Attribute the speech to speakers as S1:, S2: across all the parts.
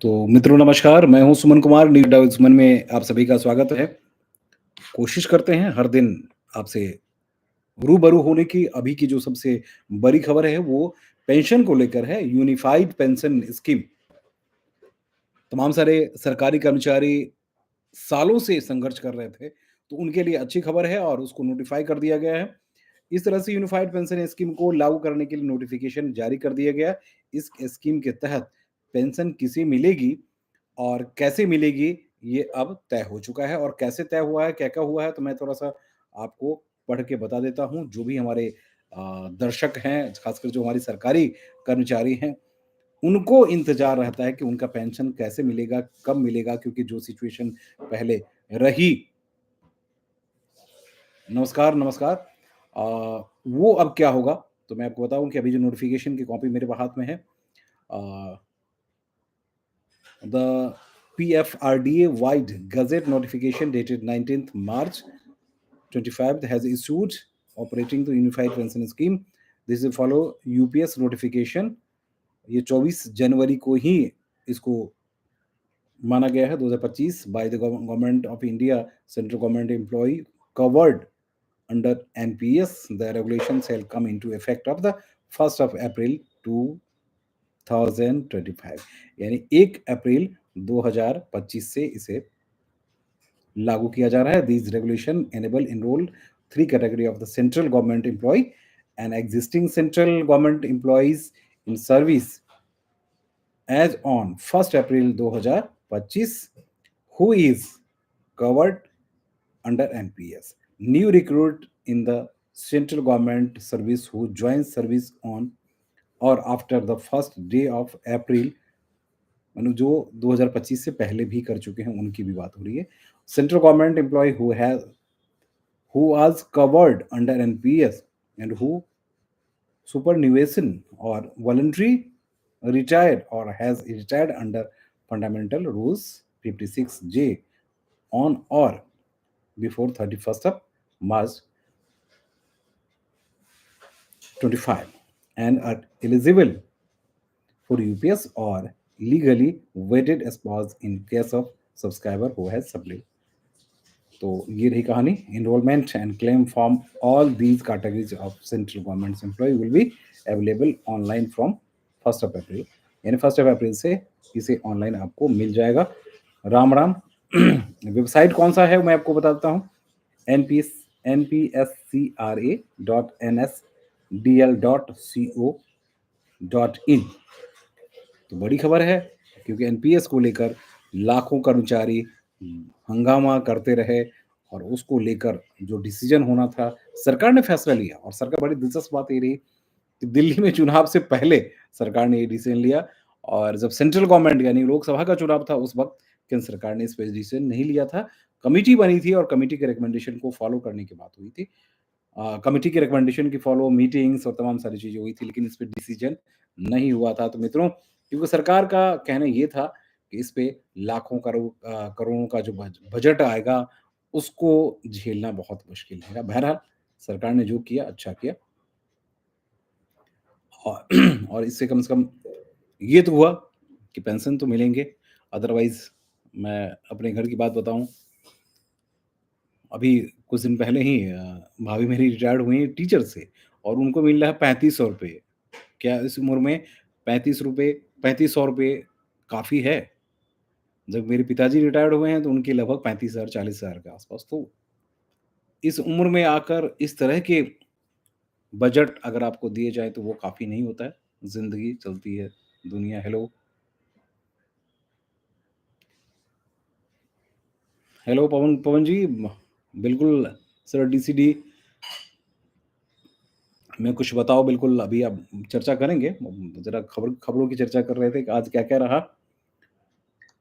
S1: तो मित्रों नमस्कार, मैं हूँ सुमन कुमार, न्यूज़ डायल सुमन में आप सभी का स्वागत है। कोशिश करते हैं हर दिन आपसे रूबरू होने की। अभी की जो सबसे बड़ी खबर है वो पेंशन को लेकर है, यूनिफाइड पेंशन स्कीम। तमाम सारे सरकारी कर्मचारी सालों से संघर्ष कर रहे थे, तो उनके लिए अच्छी खबर है और उसको नोटिफ़ाई कर दिया गया है। इस तरह से यूनिफाइड पेंशन स्कीम को लागू करने के लिए नोटिफ़िकेशन जारी कर दिया गया। इस स्कीम के तहत पेंशन किसे मिलेगी और कैसे मिलेगी, ये अब तय हो चुका है और कैसे तय हुआ है, क्या-क्या हुआ है, तो मैं थोड़ा-सा आपको पढ़ के बता देता हूँ। जो भी हमारे दर्शक हैं, खासकर जो हमारी सरकारी कर्मचारी हैं, उनको इंतज़ार रहता है कि उनका पेंशन कैसे मिलेगा, कब मिलेगा, क्योंकि जो सिचुएशन पहले रही। नमस्कार, नमस्कार। वो अब क्या होगा, तो मैं आपको बताऊँ कि अभी जो नोटिफ़िकेशन की कॉपी मेरे हाथ में है। अ The PFRDA wide Gazette notification dated 19th March 25 has issued operating the Unified Pension Scheme. This will follow UPS notification. ये 24 जनवरी को ही इसको माना गया है 2025 by the government of India central government employ covered under NPS. The regulation shall come into effect of the 1st of April 2025 यानी 1 अप्रैल 2025 से इसे लागू किया जा रहा है। These regulation enable enroll three category of the central government employee and existing central government employees in service as on 1st April 2025 who is covered under NPS. New recruit in the central government service who joins service on or after the first day of April मानो जो 2025 से पहले भी कर चुके हैं उनकी भी बात हो रही है। Central government employ who was covered under NPS and who superannuation or voluntary retired or has retired under Fundamental Rules 56J on or before 31st of March 25 and are eligible for UPS or legally wedded spouse in case of subscriber who has sublet. तो ये रही कहानी। Enrolment and claim form all these categories of central government employ will be available online from 1 यानी 1 अप्रैल से इसे online आपको मिल जाएगा। Ram Ram. Website कौन सा है मैं आपको बता देता हूँ। npscra.nsdl.co.in। तो बड़ी खबर है क्योंकि एनपीएस को लेकर लाखों कर्मचारी हंगामा करते रहे और उसको लेकर जो डिसीजन होना था, सरकार ने फैसला लिया और सरकार बड़ी दिलचस्प बात ये रही कि दिल्ली में चुनाव से पहले सरकार ने ये डिसीजन लिया और जब सेंट्रल गवर्नमेंट यानी लोकसभा का चुनाव था उस वक्त केंद्र सरकार ने इस पे डिसीजन नहीं लिया था। कमिटी बनी थी और कमिटी के रिकमेंडेशन को फॉलो करने की बात हुई थी। कमिटी के रिकमेंडेशन की फॉलो मीटिंग्स और तमाम सारी चीजें हुई थी लेकिन इस पे डिसीजन नहीं हुआ था। तो मित्रों, क्योंकि सरकार का कहना ये था कि इस पे लाखों करोड़ों का जो बजट आएगा उसको झेलना बहुत मुश्किल है। बहरहाल सरकार ने जो किया अच्छा किया और और इससे कम से कम ये तो हुआ कि पेंशन तो मिलेंगे। अदरवाइज मैं अपने घर की बात बताऊं, अभी कुछ दिन पहले ही भाभी मेरी रिटायर्ड हुई हैं टीचर से और उनको मिल रहा है 3500 रुपये। क्या इस उम्र में 3500 रुपये काफ़ी है? जब मेरे पिताजी रिटायर्ड हुए हैं तो उनके लगभग 35,000 40,000 के आसपास। तो इस उम्र में आकर इस तरह के बजट अगर आपको दिए जाए तो वो काफ़ी नहीं होता है। ज़िंदगी चलती है, दुनिया हेलो, हेलो पवन पवन जी। बिल्कुल सर डीसीडी में कुछ बताओ बिल्कुल अभी आप चर्चा करेंगे। ज़रा खबरों की चर्चा कर रहे थे कि आज क्या-क्या रहा।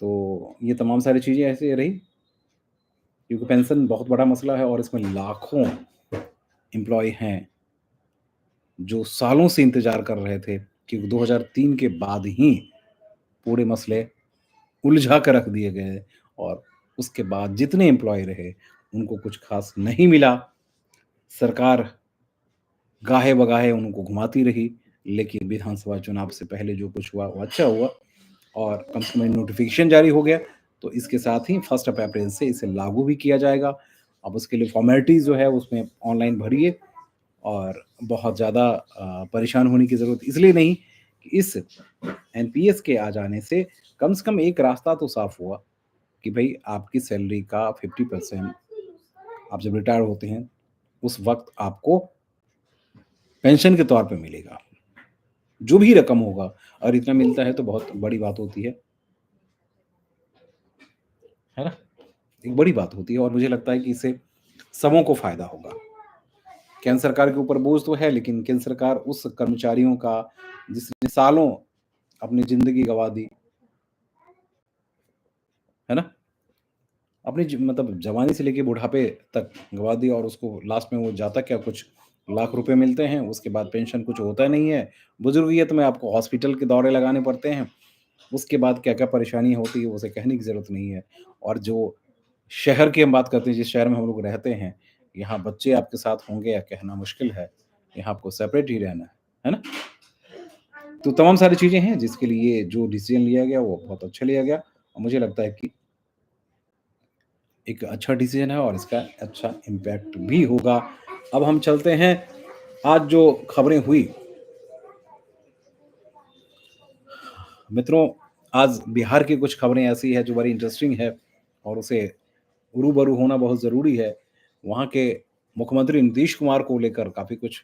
S1: तो ये तमाम सारी चीज़ें ऐसे रही क्योंकि पेंशन बहुत बड़ा मसला है और इसमें लाखों एम्प्लॉयी हैं, जो सालों से इंतज़ार कर रहे थे क्योंकि 2003 के बाद ही पूरे मसले उलझा कर रख दिए गए और उसके बाद जितने एम्प्लॉयी रहे, उनको कुछ ख़ास नहीं मिला। सरकार गाहे-बगाहे उनको घुमाती रही, लेकिन विधानसभा चुनाव से पहले जो कुछ हुआ, वो अच्छा हुआ। और कम से कम नोटिफ़िकेशन जारी हो गया, तो इसके साथ ही 1 अप्रैल से इसे लागू भी किया जाएगा। अब उसके लिए फ़ॉर्मेलिटीज़ जो है उसमें ऑनलाइन भरिए और बहुत ज़्यादा परेशान होने की ज़रूरत इसलिए नहीं कि इस एनपीएस के आ जाने से कम एक रास्ता तो साफ़ हुआ कि भई आपकी सैलरी का 50% आप जब रिटायर होते हैं, उस वक़्त आपको पेंशन के तौर पे मिलेगा। जो भी रकम होगा और इतना मिलता है तो बहुत बड़ी बात होती है ना? एक बड़ी बात होती है और मुझे लगता है कि इससे सबों को फ़ायदा होगा। केंद्र सरकार के ऊपर बोझ तो है लेकिन केंद्र सरकार उस कर्मचारियों का जिसने सालों अपनी ज़िंदगी गँवा दी, है ना? अपनी मतलब जवानी से लेके बुढ़ापे तक गँवा दी और उसको लास्ट में वो जाता क्या कुछ लाख रुपए मिलते हैं, उसके बाद पेंशन कुछ होता नहीं है। बुजुर्गियत में आपको हॉस्पिटल के दौरे लगाने पड़ते हैं। उसके बाद क्या-क्या परेशानी होती है, उसे कहने की ज़रूरत नहीं है। और जो शहर की हम बात करते हैं, जिस शहर में हम लोग रहते हैं, यहाँ बच्चे आपके साथ होंगे या कहना मुश्किल है। यहाँ आपको सेपरेट ही रहना है ना? तो तमाम सारी चीज़ें हैं जिसके लिए जो डिसीज़न लिया गया वो बहुत अच्छा लिया गया और मुझे लगता है कि एक अच्छा डिसीज़न है और इसका अच्छा इम्पैक्ट भी होगा। अब हम चलते हैं आज जो खबरें हुई मित्रों, आज बिहार की कुछ खबरें ऐसी हैं जो बड़ी इंटरेस्टिंग है और उसे रूबरू होना बहुत ज़रूरी है। वहाँ के मुख्यमंत्री नीतीश कुमार को लेकर काफ़ी कुछ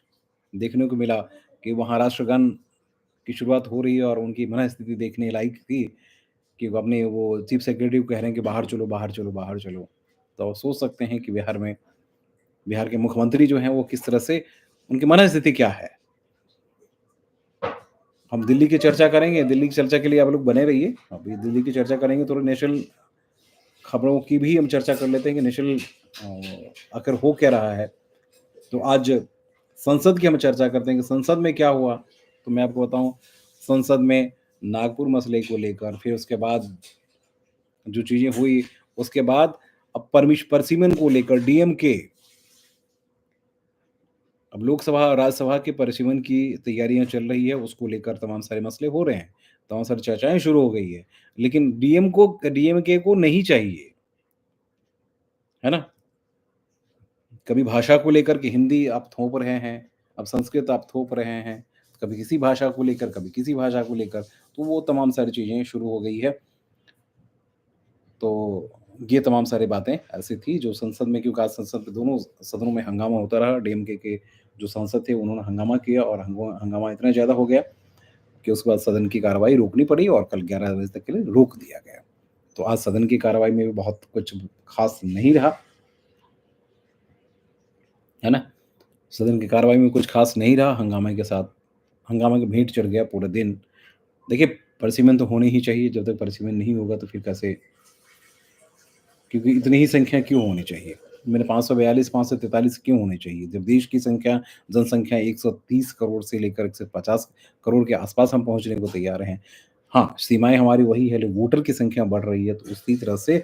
S1: देखने को मिला कि वहाँ राष्ट्रगान की शुरुआत हो रही है और उनकी मनःस्थिति देखने लायक थी कि वो अपने वो चीफ सेक्रेटरी को कह रहे हैं कि बाहर चलो, बाहर चलो, बाहर चलो। तो आप सोच सकते हैं कि बिहार के मुख्यमंत्री जो हैं वो किस तरह से उनकी मनःस्थिति क्या है? हम दिल्ली की चर्चा करेंगे, दिल्ली की चर्चा के लिए आप लोग बने रहिए। अभी दिल्ली की चर्चा करेंगे थोड़ा नेशनल खबरों की भी हम चर्चा कर लेते हैं कि नेशनल आखिर हो क्या रहा है। तो आज संसद की हम चर्चा करते हैं कि संसद में क्या हुआ? तो मैं आपको बताऊँ संसद में नागपुर मसले को लेकर फिर उसके बाद जो चीज़ें हुई, उसके बाद अब परसिमन को लेकर डीएमके अब लोकसभा और राज्यसभा के परिसीमन की तैयारियां चल रही है, उसको लेकर तमाम सारे मसले हो रहे हैं, तमाम सारी चर्चाएँ शुरू हो गई है। लेकिन डीएमके को नहीं चाहिए, है ना? कभी भाषा को लेकर के हिंदी आप थोप रहे हैं, अब संस्कृत आप थोप रहे हैं, कभी किसी भाषा को लेकर, कभी किसी भाषा को लेकर, तो वो तमाम सारी चीज़ें शुरू हो गई है। तो ये तमाम सारी बातें ऐसी थी जो संसद में क्योंकि आज संसद में दोनों सदनों में हंगामा होता रहा, डीएमके के जो सांसद थे उन्होंने हंगामा किया और हंगामा इतना ज़्यादा हो गया कि उसके बाद सदन की कार्रवाई रोकनी पड़ी और कल 11 बजे तक के लिए रोक दिया गया। तो आज सदन की कार्रवाई में भी बहुत कुछ खास नहीं रहा, है ना? सदन की कार्रवाई में कुछ खास नहीं रहा, हंगामे की भेंट चढ़ गया पूरे दिन। देखिए, परिसीमन तो होनी ही चाहिए, जब तक परिसीमन नहीं होगा तो फिर कैसे क्योंकि इतनी ही संख्या क्यों होनी चाहिए? मैंने 542, 543 क्यों होनी चाहिए? जब देश की जनसंख्या 130 करोड़ से लेकर 150 करोड़ के आस-पास हम पहुँचने को तैयार हैं। हाँ, सीमाएँ हमारी वही है, लेकिन वोटर की संख्या बढ़ रही है, तो उसी तरह से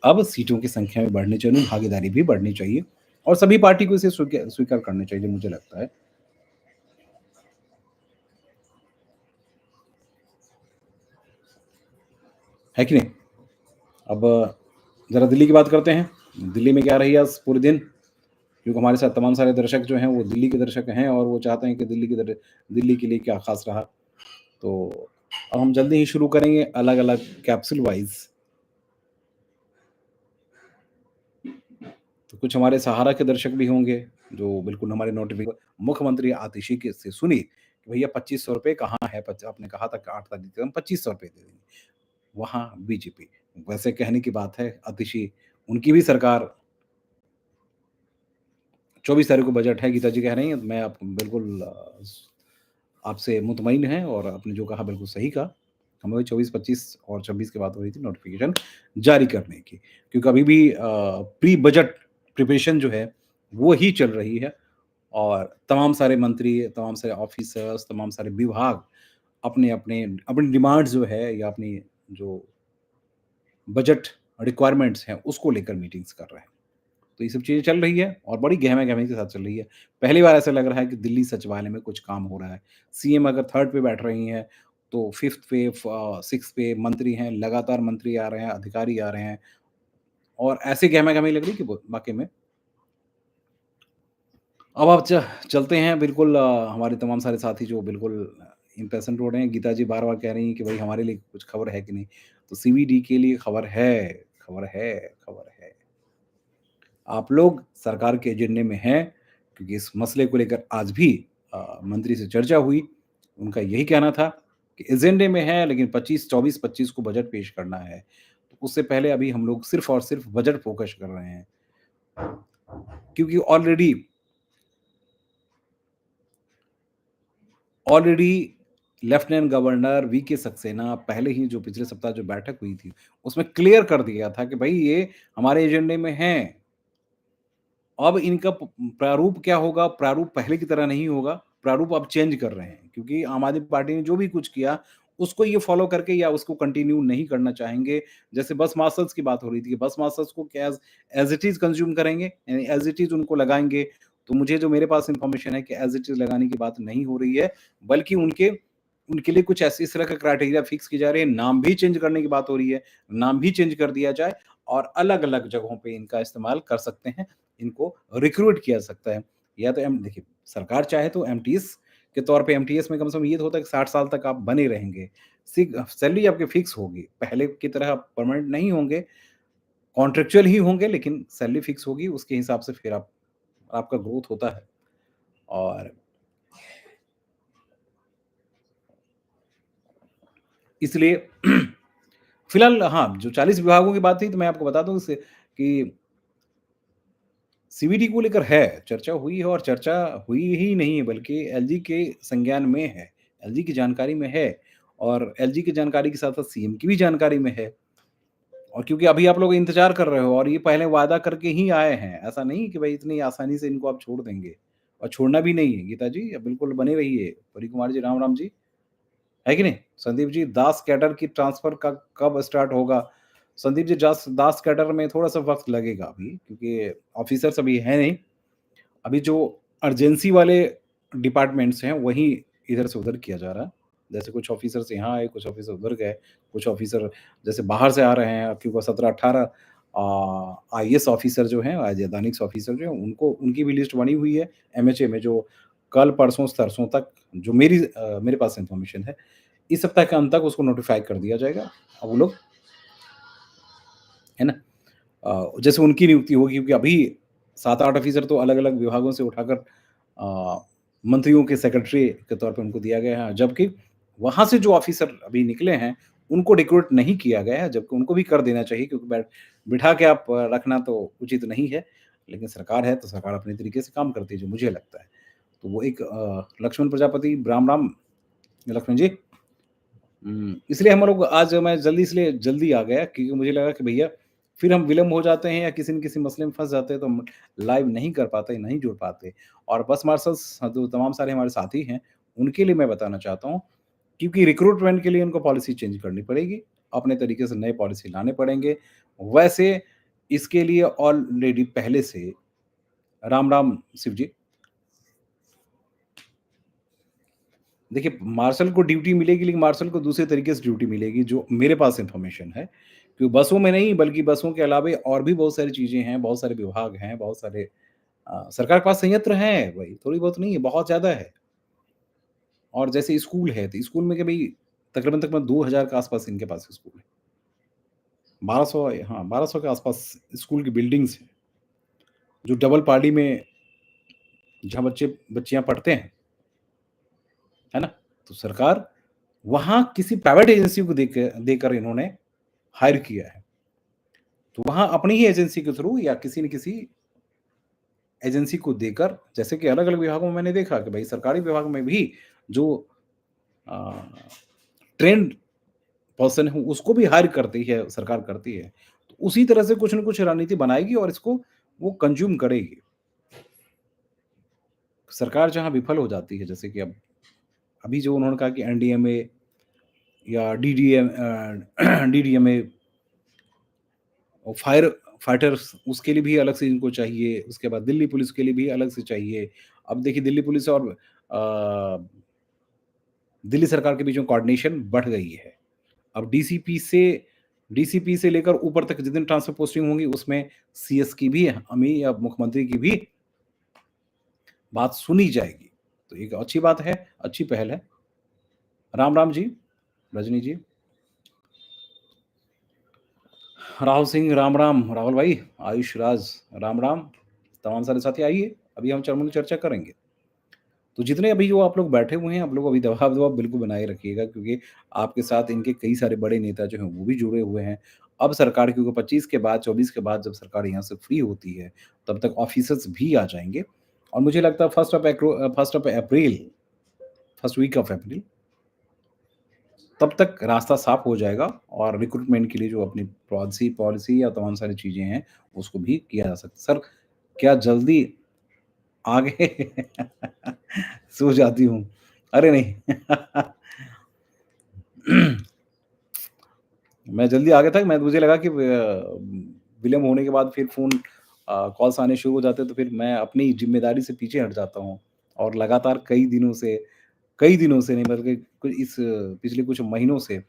S1: अब सीटों की संख्या भी बढ़नी चाहिए, भागीदारी भी बढ़नी चाहिए और सभी पार्टी को इसे स्वीकार करना चाहिए, मुझे लगता है कि नहीं? अब ज़रा दिल्ली की बात करते हैं। दिल्ली में क्या रही आज पूरे दिन? क्योंकि हमारे साथ तमाम सारे दर्शक जो हैं वो दिल्ली के दर्शक हैं और वो चाहते हैं कि दिल्ली के लिए क्या ख़ास रहा। तो अब हम जल्दी ही शुरू करेंगे अलग-अलग कैप्सूल वाइज़। तो कुछ हमारे सहारा के दर्शक भी होंगे जो बिल्कुल हमारे मुख्यमंत्री आतिशी के से सुनी कि भैया ₹2500 कहाँ है? आपने कहा था कि 8 तारीख को हम ₹2500 दे देंगे। वहाँ बीजेपी। वैसे कहने की बात है आतिशी उनकी भी सरकार 24 तारीख को बजट है, गीता जी कह रही हैं, मैं आप बिल्कुल आपसे मुतमईन हैं और आपने जो कहा बिल्कुल सही कहा। हमें वही 24, 25 और 26 की बात हो रही थी नोटिफ़िकेशन जारी करने की। क्योंकि अभी भी प्री बजट प्रिपरेशन जो है, वो ही चल रही है और तमाम सारे मंत्री, तमाम सारे ऑफ़िसर्स, तमाम सारे विभाग अपने-अपने अपनी डिमांड्स जो है या अपनी जो बजट रिक्वायरमेंट्स हैं, उसको लेकर मीटिंग्स कर रहे हैं। तो ये सब चीज़ें चल रही है और बड़ी गहमा-गहमी के साथ चल रही है। पहली बार ऐसा लग रहा है कि दिल्ली सचिवालय में कुछ काम हो रहा है। सीएम अगर थर्ड पे बैठ रही हैं तो 5th पे 6th पे मंत्री हैं, लगातार मंत्री आ रहे हैं, अधिकारी आ रहे हैं और ऐसी गहमा-गहमी लग रही कि ब वाक़ई में अब आप चलते हैं बिल्कुल हमारे तमाम सारे साथी जो बिल्कुल इम्पेशेंट हो रहे हैं। गीता जी बार-बार कह रही हैं कि भई हमारे लिए कुछ खबर है कि नहीं? तो सीवीडी के लिए खबर है, खबर है, खबर है। आप लोग सरकार के एजेंडे में हैं क्योंकि इस मसले को लेकर आज भी मंत्री से चर्चा हुई। उनका यही कहना था कि एजेंडे में है लेकिन 25 24-25 को बजट पेश करना है। तो उससे पहले अभी हम लोग सिर्फ़ और सिर्फ़ बजट फ़ोकस कर रहे हैं। क्योंकि already lieutenant governor VK Saxena पहले ही जो पिछले सप्ताह जो बैठक हुई थी, उसमें क्लियर कर दिया था कि भई ये हमारे एजेंडे में हैं। अब इनका प्रारूप क्या होगा? प्रारूप पहले की तरह नहीं होगा, प्रारूप अब चेंज कर रहे हैं क्योंकि आम आदमी पार्टी ने जो भी कुछ किया, उसको ये फ़ॉलो करके या उसको कंटिन्यू नहीं करना चाहेंगे। जैसे बस मार्शल्स की बात हो रही थी कि बस मार्शल्स को क्या एज़ इट इज़ कंज़्यूम करेंगे, यानी एज़ इट इज़ उनको लगाएँगे। तो मुझे जो मेरे पास इन्फॉर्मेशन है कि एज़ इट इज़ लगाने की बात नहीं हो रही है, बल्कि उनके उनके लिए कुछ ऐसी इस तरह का क्राइटेरिया फिक्स की जा रही है, नाम भी चेंज करने की बात हो रही है, नाम भी चेंज कर दिया जाए और अलग-अलग जगहों पे इनका इस्तेमाल कर सकते हैं। इनको रिक्रूट किया जा सकता है। या तो एम देखिए, सरकार चाहे तो एमटीएस के तौर पे एमटीएस में कम से कम ये तो होता है कि 60 साल तक आप बने रहेंगे। सैलरी आपकी फिक्स होगी। पहले की तरह आप परमानेंट नहीं होंगे, कॉन्ट्रेक्चुअल ही होंगे लेकिन सैलरी फिक्स होगी, उसके हिसाब से फिर आपका ग्रोथ होता है। और इसलिए फिलहाल हाँ, जो 40 विभागों की बात थी तो मैं आपको बता दूँ इसे कि सीवीडी को लेकर है, चर्चा हुई है और चर्चा हुई ही नहीं है बल्कि एलजी के संज्ञान में है, एलजी की जानकारी में है और एलजी की जानकारी के साथ-साथ सीएम की भी जानकारी में है। और क्योंकि अभी आप लोग इंतज़ार कर रहे हो और ये पहले वादा करके ही आए हैं, ऐसा नहीं कि भई इतनी आसानी से इनको आप छोड़ देंगे और छोड़ना भी नहीं है। गीता जी, बिल्कुल बने रहिए, परी कुमार जी, राम-राम जी। है कि नहीं? संदीप जी, दास कैडर की ट्रांसफ़र का कब स्टार्ट होगा? संदीप जी, दास कैडर में थोड़ा-सा वक़्त लगेगा अभी क्योंकि ऑफ़िसर्स अभी हैं नहीं। अभी जो अर्जेंसी वाले डिपार्टमेंट्स हैं, वही इधर से उधर किया जा रहा है। जैसे कुछ ऑफ़िसर्स यहाँ आए, कुछ ऑफ़िसर उधर गए, कुछ ऑफ़िसर जैसे बाहर से आ रहे हैं, क्योंकि 17-18 आईएएस ऑफ़िसर जो हैं, दैनिक ऑफ़िसर जो हैं, उनको उनकी भी लिस्ट बनी हुई है एमएचए में, जो कल, परसों, तरसों तक जो मेरे पास इन्फॉर्मेशन है, इस सप्ताह के अंत तक उसको नोटिफ़ाई कर दिया जाएगा। अब वो लोग, है ना? जैसे उनकी नियुक्ति होगी क्योंकि अभी 7-8 ऑफ़िसर तो अलग-अलग विभागों से उठाकर मंत्रियों के सेक्रेटरी के तौर पे उनको दिया गया है, जबकि वहाँ से जो ऑफ़िसर अभी निकले हैं, उनको रिक्रूट नहीं किया गया है, जबकि उनको भी कर देना चाहिए क्योंकि बिठा के आप रखना तो उचित नहीं है। लेकिन सरकार है, तो सरकार अपने तरीके से काम करती है, जो मुझे लगता है। तो वो एक लक्ष्मण प्रजापति, राम-राम लक्ष्मण जी। इसलिए हम लोग आज मैं जल्दी इसलिए जल्दी आ गया क्योंकि मुझे लगा कि भैया फिर हम विलम्ब हो जाते हैं या किसी न किसी मसले में फँस जाते हैं तो हम लाइव नहीं कर पाते, नहीं जुड़ पाते। और बस मार्शल्स जो तमाम सारे हमारे साथी हैं, उनके लिए मैं बताना चाहता हूँ क्योंकि रिक्रूटमेंट के लिए उनको पॉलिसी चेंज करनी पड़ेगी, अपने तरीके से नए पॉलिसी लाने पड़ेंगे। वैसे इसके लिए ऑलरेडी पहले से राम-राम शिव जी। देखिए, मार्शल को ड्यूटी मिलेगी, लेकिन मार्शल को दूसरे तरीके से ड्यूटी मिलेगी, जो मेरे पास इन्फॉर्मेशन है। क्योंकि बसों में नहीं, बल्कि बसों के अलावे और भी बहुत सारी चीज़ें हैं, बहुत सारे विभाग हैं, बहुत सारे सरकार के पास संयंत्र हैं भई, थोड़ी बहुत नहीं है, बहुत ज़्यादा है। और जैसे स्कूल है, तो स्कूल में क्या भई तकरीबन-तकरीबन 2000 के आस-पास इनके पास स्कूल है। 1200, हाँ, 1200 के आस-पास स्कूल की बिल्डिंग्स हैं, जो डबल पार्डी में जहाँ बच्चियाँ पढ़ते हैं, है ना? तो सरकार वहाँ किसी प्राइवेट एजेंसी को देकर इन्होंने हायर किया है। तो वहाँ अपनी ही एजेंसी के थ्रू या किसी न किसी एजेंसी को देकर, जैसे कि अलग-अलग विभागों में मैंने देखा कि भई सरकारी विभाग में भी जो अ, ट्रेन्ड पर्सन है उसको भी हायर करती है, सरकार करती है। तो उसी तरह से कुछ न कुछ रणनीति बनाएगी और इसको वो कंज़्यूम करेगी। सरकार जहाँ विफल हो जाती है, जैसे कि अब अभी जो उन्होंने कहा कि एनडीएमए या डीडीएमए और फाइटर्स उसके लिए भी अलग से इनको चाहिए, उसके बाद दिल्ली पुलिस के लिए भी अलग से चाहिए। अब देखिए दिल्ली पुलिस और दिल्ली सरकार के बीच में कोऑर्डिनेशन बढ़ गई है। अब डीसीपी से लेकर ऊपर तक जितनी ट्रांसफर पोस्टिंग होंगी उसमें सीएस की भी, हमें या मुख्यमंत्री की भी बात सुनी जाएगी। तो एक अच्छी बात है, अच्छी पहल है। राम, राम जी, रजनी जी। राहुल सिंह, राम, राम। राहुल भाई, आयुष राज, राम, राम। तमाम सारे साथी आइए, अभी हम चरमूल चर्चा करेंगे। तो जितने अभी जो आप लोग बैठे हुए हैं, आप लोग अभी दबाव-वबाव बिल्कुल बनाए रखिएगा क्योंकि आपके साथ इनके कई सारे बड़े नेता जो हैं, वो भी जुड़े हुए हैं। अब सरकार क्योंकि 25 के बाद, 24 के बाद जब सरकार यहाँ से फ्री होती है, तब तक ऑफिसर्स भी आ जाएँगे और मुझे लगता है first of April, first week of April तब तक रास्ता साफ हो जाएगा और रिक्रूटमेंट के लिए जो अपनी पॉलिसी या तमाम सारी चीज़ें हैं, उसको भी किया जा सकता है। सर, क्या जल्दी आगे सो जाती हूँ? अरे नहीं। मैं जल्दी आ गया था, मैं मुझे लगा कि विलम्ब होने के बाद फिर फ़ोन कॉल्स आने शुरू हो जाते हैं, तो फिर मैं अपनी ज़िम्मेदारी से पीछे हट जाता हूँ और लगातार कई दिनों से नहीं बल्कि कुछ पिछले कुछ महीनों से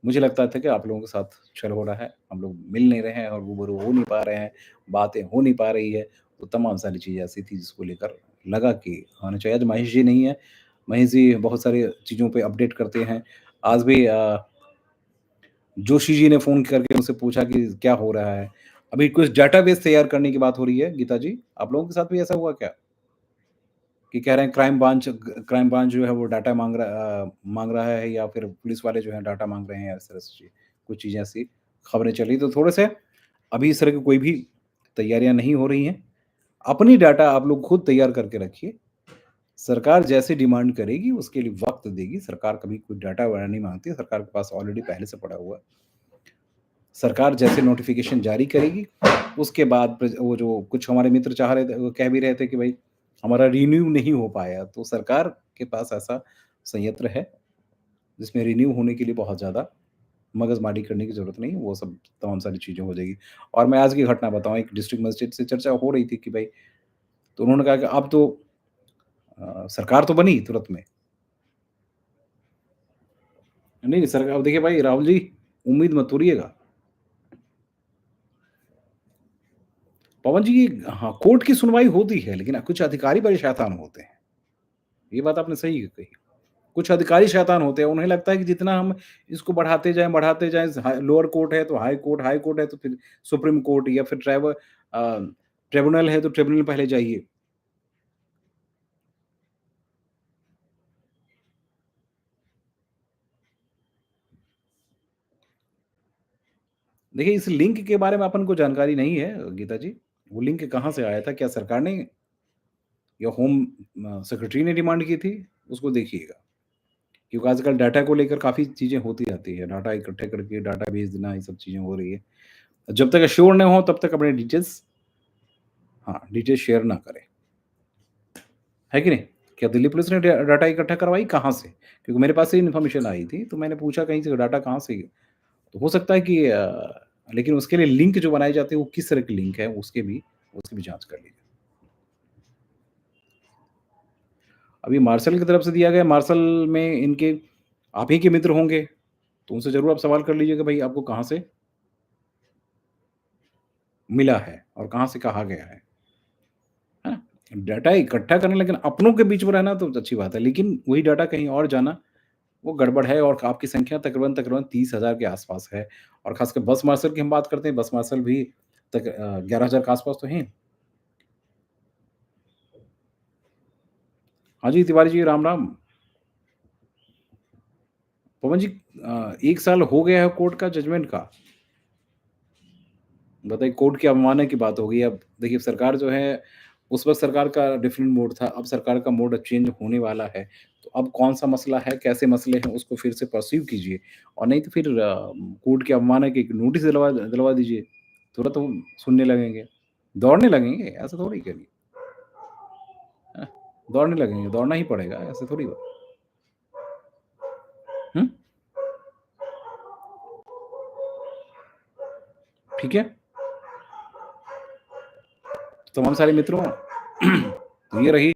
S1: मुझे लगता था कि आप लोगों के साथ छल हो रहा है, हम लोग मिल नहीं रहे हैं और रूबरू हो नहीं पा रहे हैं, बातें हो नहीं पा रही है, तो तमाम सारी चीज़ें ऐसी थी जिसको लेकर लगा कि आना चाहिए। आज महेश जी नहीं है, महेश जी बहुत सारी चीज़ों पे अपडेट करते हैं। आज भी जोशी जी ने फ़ोन करके उनसे पूछा कि क्या हो रहा है? अभी कुछ डेटाबेस तैयार करने की बात हो रही है, गीता जी, आप लोगों के साथ भी ऐसा हुआ क्या? कि कह रहे हैं क्राइम ब्रांच जो है वो डाटा माँग रहा है या फिर पुलिस वाले जो हैं डाटा माँग रहे हैं, इस तरह से कुछ चीज़ें ऐसी खबरें चली। तो थोड़े-से अभी इस तरह की कोई भी तैयारियाँ नहीं हो रही हैं। अपनी डाटा आप लोग खुद तैयार करके रखिए। सरकार जैसी डिमांड करेगी उसके लिए वक़्त देगी। सरकार कभी कोई डाटा वगैरह नहीं माँगती, सरकार के पास ऑलरेडी पहले से पड़ा हुआ है। सरकार जैसे नोटिफ़िकेशन जारी करेगी, उसके बाद वो जो कुछ हमारे मित्र चाह रहे थे, वो कह भी रहे थे कि भई हमारा रिन्यू नहीं हो पाया, तो सरकार के पास ऐसा संयंत्र है, जिसमें रिन्यू होने के लिए बहुत ज़्यादा मगजमारी करने की ज़रूरत नहीं है, वो सब तमाम सारी चीज़ें हो जाएगी। और मैं आज की घटना बताऊँ, एक डिस्ट्रिक्ट मजिस्ट्रेट से चर्चा हो रही थी कि भई तो उन्होंने कहा कि अब तो सरकार तो बनी तुरंत में। नहीं, सरकार अब देखिए भाई राहुल जी, उम्मीद मत तोड़िएगा। पवन जी, हाँ, कोर्ट की सुनवाई होती है, लेकिन कुछ अधिकारी बड़े शैतान होते हैं। ये बात आपने सही कही। कुछ अधिकारी शैतान होते हैं, उन्हें लगता है कि जितना हम इसको बढ़ाते जाएँ, लोअर कोर्ट है तो हाई कोर्ट है तो फिर सुप्रीम कोर्ट या फिर ट्रिब्यूनल है तो ट्रिब्यूनल पहले जाइए। देखिए, इस लिंक के बारे में अपन को जानकारी नहीं है गीता जी। वो लिंक कहाँ से आया था? क्या सरकार ने या होम सेक्रेटरी ने डिमांड की थी? उसको देखिएगा। क्योंकि आजकल डाटा को लेकर काफ़ी चीज़ें होती रहती है। डाटा इकट्ठे करके डाटा भेज देना, ये सब चीज़ें हो रही है। जब तक एश्योर ना हो तब तक अपने डिटेल्स, हाँ, डिटेल्स शेयर ना करें। है कि नहीं? क्या दिल्ली पुलिस ने डाटा इकट्ठा करवाई कहाँ से? क्योंकि मेरे पास ये इन्फॉर्मेशन आई थी, तो मैंने पूछा कहीं से डाटा कहाँ से, तो हो सकता है कि लेकिन उसके लिए लिंक जो बनाए जाते हैं, वो किस तरह के लिंक है, उसकी भी जाँच कर लीजिए। अभी मार्शल की तरफ से दिया गया, मार्शल में इनके आप ही के मित्र होंगे, तो उनसे ज़रूर आप सवाल कर लीजिए कि भई आपको कहाँ से मिला है और कहाँ से कहा गया है ना? डाटा इकट्ठा करना, लेकिन अपनों के बीच में रहना तो अच्छी बात है, लेकिन वही डाटा कहीं और जाना, वो गड़बड़ है और आपकी संख्या तकरीबन 30,000 के आस-पास है और ख़ासकर बस मार्शल की हम बात करते हैं, बस मार्शल भी 11,000 के आस-पास तो हैं। हाँ जी, तिवारी जी, राम, राम। पवन जी, 1 साल हो गया है कोर्ट का जजमेंट का। बताइए, कोर्ट की अवमानना की बात हो गई। अब देखिए सरकार जो है, उस वक़्त सरकार का डिफरेंट मोड था, अब सरकार का मोड चेंज होने वाला है। तो अब कौन-सा मसला है, कैसे मसले हैं, उसको फिर से पर्सीव कीजिए और नहीं तो फिर कोर्ट की अवमानना की एक नोटिस दिलवा दीजिए। तुरंत वो सुनने लगेंगे, दौड़ने लगेंगे, ऐसा थोड़ी करिए। हाँ, दौड़ने लगेंगे, दौड़ना ही पड़ेगा, ऐसे थोड़ी हुँ, ठीक है? तमाम सारे मित्रों, तो ये रही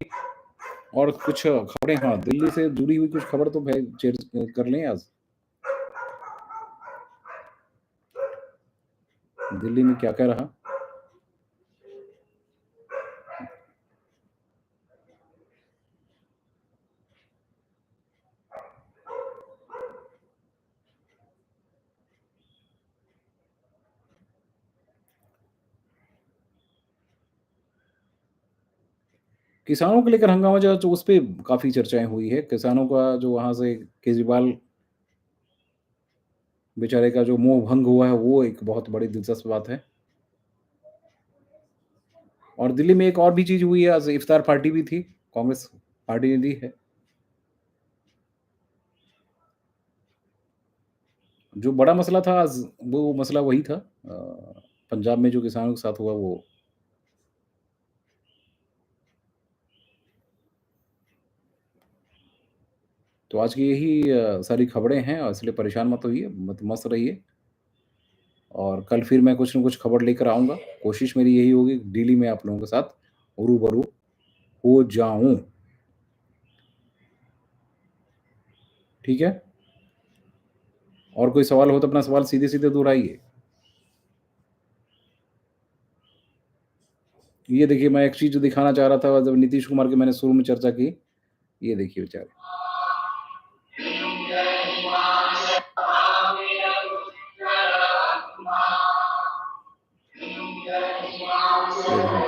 S1: और कुछ खबरें, हाँ, दिल्ली से जुड़ी हुई कुछ खबर तो भाई शेयर कर लें आज। दिल्ली में क्या-क्या रहा? किसानों को लेकर हंगामा जो उस पे काफ़ी चर्चाएँ हुई है। किसानों का जो वहाँ से केजरीवाल बेचारे का जो मोह भंग हुआ है, वो एक बहुत बड़ी दिलचस्प बात है। और दिल्ली में एक और भी चीज़ हुई है, आज इफ्तार पार्टी भी थी, कांग्रेस पार्टी ने दी है। जो बड़ा मसला था आज, वो मसला वही था, पंजाब में जो किसानों के साथ हुआ वो। तो आज की यही सारी खबरें हैं, और इसलिए परेशान मत होइए, मत मस्त रहिए। और कल फिर मैं कुछ न कुछ खबर लेकर आऊँगा। कोशिश मेरी यही होगी कि डेली मैं आप लोगों के साथ रूबरू हो जाऊँ। ठीक है? और कोई सवाल हो तो अपना सवाल सीधे-सीधे दोहराइए। ये देखिए, मैं एक चीज़ जो दिखाना चाह रहा था, जब नीतीश कुमार की मैंने शुरू में चर्चा की, ये देखिए बेचारे। ये देखिए।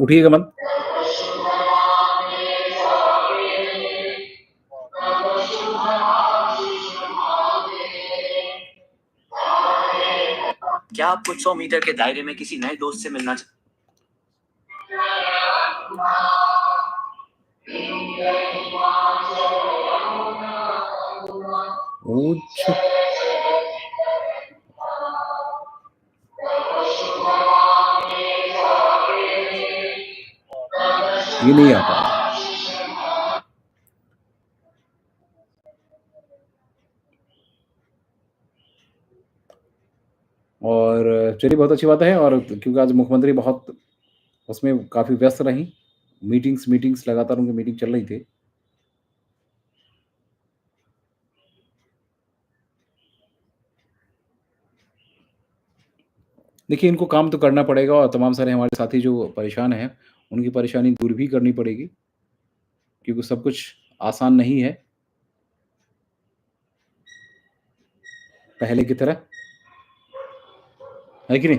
S1: उठिएगा मत।
S2: क्या आप कुछ 100 मीटर के दायरे में किसी नए दोस्त से मिलना
S1: ऊँच ये नहीं आ पा रहा। और चलिए, बहुत अच्छी बात है। और क्योंकि आज मुख्यमंत्री बहुत उसमें काफ़ी व्यस्त रहीं, मीटिंग्स लगातार उनकी मीटिंग चल रही थी। देखिए, इनको काम तो करना पड़ेगा, और तमाम सारे हमारे साथी जो परेशान हैं, उनकी परेशानी दूर भी करनी पड़ेगी, क्योंकि सब कुछ आसान नहीं है, पहले की तरह, है कि नहीं?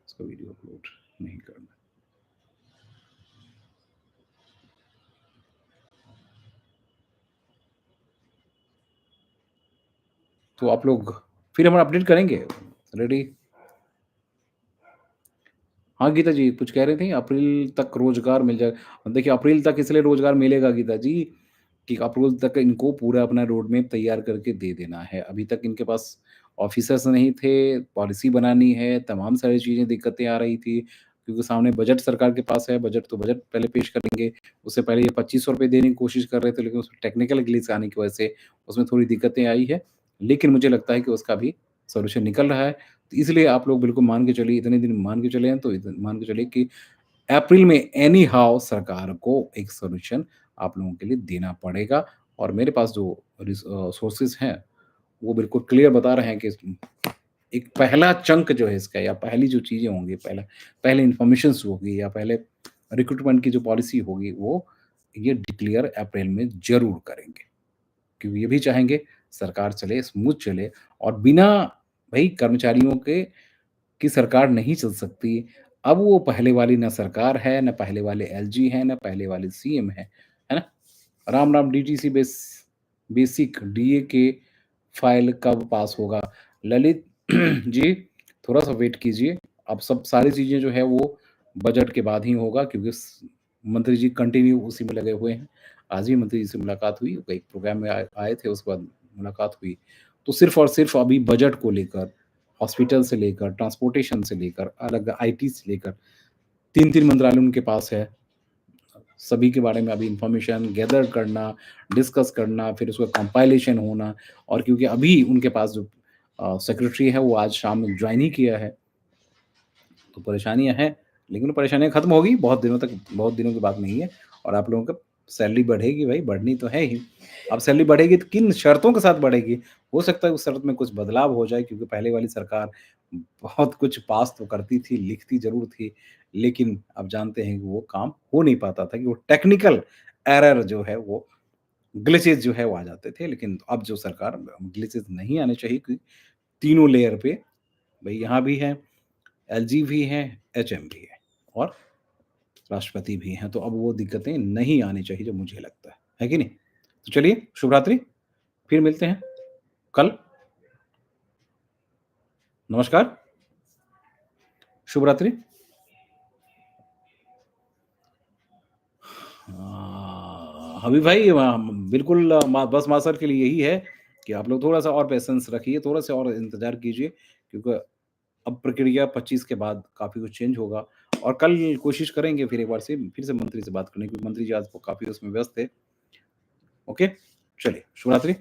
S1: इसका वीडियो अपलोड नहीं करना। तो आप लोग फिर हम अपडेट करेंगे। रेडी? हाँ, गीता जी कुछ कह रही थीं, अप्रैल तक रोज़गार मिल जाएगा। देखिए, अप्रैल तक इसलिए रोज़गार मिलेगा गीता जी, कि अप्रैल तक इनको पूरा अपना रोड मैप तैयार करके दे देना है। अभी तक इनके पास ऑफ़िसर्स नहीं थे, पॉलिसी बनानी है, तमाम सारी चीज़ें दिक्कतें आ रही थी, क्योंकि सामने बजट सरकार के पास है, बजट तो बजट पहले पेश करेंगे। उससे पहले ये ₹2500 देने की कोशिश कर रहे थे, लेकिन उसमें टेक्निकल ग्लिच आने की वजह से उसमें थोड़ी दिक्कतें आई है। लेकिन मुझे लगता है कि उसका भी सॉल्यूशन निकल रहा है। तो इसलिए आप लोग बिल्कुल मान के चलिए, इतने दिन मान के चले हैं, तो मान के चलिए कि अप्रैल में एनी हाउ सरकार को एक सॉल्यूशन आप लोगों के लिए देना पड़ेगा। और मेरे पास जो सोर्सेज़ हैं, वो बिल्कुल क्लियर बता रहे हैं कि एक पहला चंक जो है इसका, या पहली जो चीज़ें होंगी, पहले इन्फॉर्मेशंस होगी, या पहले रिक्रूटमेंट की जो पॉलिसी होगी, वो ये डिक्लेयर अप्रैल में ज़रूर करेंगे। क्योंकि ये भी चाहेंगे सरकार चले, स्मूथ चले, और बिना भई कर्मचारियों के की सरकार नहीं चल सकती। अब वो पहले वाली ना सरकार है, ना पहले वाले एलजी हैं, ना पहले वाले सीएम हैं, है ना? राम-राम डीटीसी बेसिक डीए के फाइल कब पास होगा? ललित जी, थोड़ा-सा वेट कीजिए। अब सब सारी चीज़ें जो है वो बजट के बाद ही होगा, क्योंकि मंत्री जी कंटिन्यू उसी में लगे हुए हैं। आज ही मंत्री जी से मुलाकात हुई, एक प्रोग्राम में आए आए थे, उसके बाद मुलाकात हुई। तो सिर्फ़ और सिर्फ़ अभी बजट को लेकर, हॉस्पिटल से लेकर, ट्रांसपोर्टेशन से लेकर, अलग आईटी से लेकर 3-3 मंत्रालय उनके पास है। सभी के बारे में अभी इन्फॉर्मेशन गैदर करना, डिस्कस करना, फिर उसका कंपाइलेशन होना। और क्योंकि अभी उनके पास जो सेक्रेटरी है वो आज शाम में ज्वाइन ही किया है। तो परेशानियाँ हैं, लेकिन परेशानियाँ खत्म होगी, बहुत दिनों की बात नहीं है और आप लोगों का सैलरी बढ़ेगी भाई, बढ़नी तो है ही। अब सैलरी बढ़ेगी तो किन शर्तों के साथ बढ़ेगी? हो सकता है उस शर्त में कुछ बदलाव हो जाए क्योंकि पहले वाली सरकार बहुत कुछ पास तो करती थी, लिखती ज़रूर थी, लेकिन अब जानते हैं कि वो काम हो नहीं पाता था कि वो टेक्निकल एरर जो है वो ग्लिचेज़ जो है वो आ जाते थे। लेकिन अब जो सरकार ग्लिचेज़ नहीं आने चाहिए कि तीनों लेयर पे भई यहाँ भी है, एलजी भी है, एचएम भी है और राष्ट्रपति भी हैं, तो अब वो दिक्कतें नहीं आनी चाहिए जो मुझे लगता है कि नहीं? तो चलिए शुभ रात्रि, फिर मिलते हैं कल। नमस्कार, शुभ रात्रि। हबीब भाई बिल्कुल बस मास्टर के लिए यही है कि आप लोग थोड़ा-सा और पेशेंस रखिए, थोड़ा-सा और इंतज़ार कीजिए क्योंकि अब प्रक्रिया 25 के बाद काफ़ी कुछ चेंज होगा और कल कोशिश करेंगे फिर एक बार से फिर से मंत्री से बात करने की, क्योंकि मंत्री जी आज काफ़ी उसमें व्यस्त थे। ओके? चलिए, शुभ रात्रि।